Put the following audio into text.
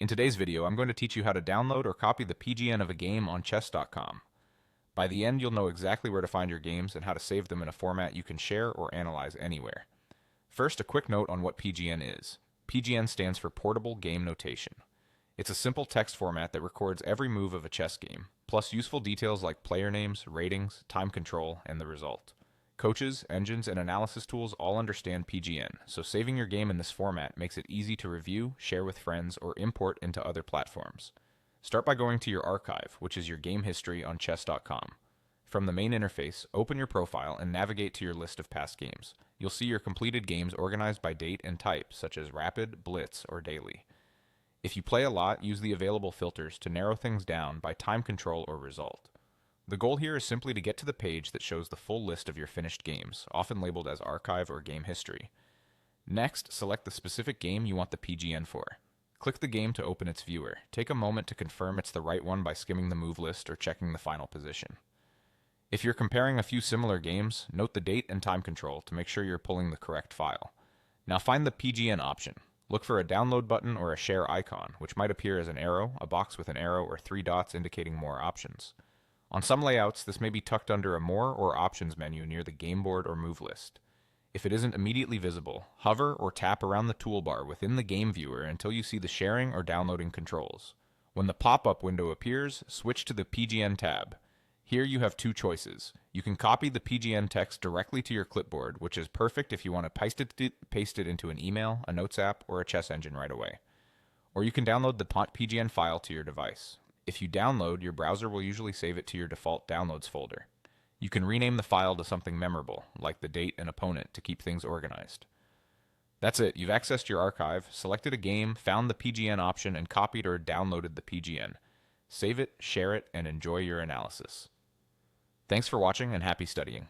In today's video, I'm going to teach you how to download or copy the PGN of a game on chess.com. By the end, you'll know exactly where to find your games and how to save them in a format you can share or analyze anywhere. First, a quick note on what PGN is. PGN stands for Portable Game Notation. It's a simple text format that records every move of a chess game, plus useful details like player names, ratings, time control, and the result. Coaches, engines, and analysis tools all understand PGN, so saving your game in this format makes it easy to review, share with friends, or import into other platforms. Start by going to your archive, which is your game history on chess.com. From the main interface, open your profile and navigate to your list of past games. You'll see your completed games organized by date and type, such as Rapid, Blitz, or Daily. If you play a lot, use the available filters to narrow things down by time control or result. The goal here is simply to get to the page that shows the full list of your finished games, often labeled as Archive or Game History. Next, select the specific game you want the PGN for. Click the game to open its viewer. Take a moment to confirm it's the right one by skimming the move list or checking the final position. If you're comparing a few similar games, note the date and time control to make sure you're pulling the correct file. Now find the PGN option. Look for a download button or a share icon, which might appear as an arrow, a box with an arrow, or 3 dots indicating more options. On some layouts, this may be tucked under a More or Options menu near the game board or move list. If it isn't immediately visible, hover or tap around the toolbar within the game viewer until you see the sharing or downloading controls. When the pop-up window appears, switch to the PGN tab. Here you have 2 choices. You can copy the PGN text directly to your clipboard, which is perfect if you want to paste it into an email, a notes app, or a chess engine right away. Or you can download the PGN file to your device. If you download, your browser will usually save it to your default downloads folder. You can rename the file to something memorable, like the date and opponent, to keep things organized. That's it. You've accessed your archive, selected a game, found the PGN option, and copied or downloaded the PGN. Save it, share it, and enjoy your analysis. Thanks for watching and happy studying.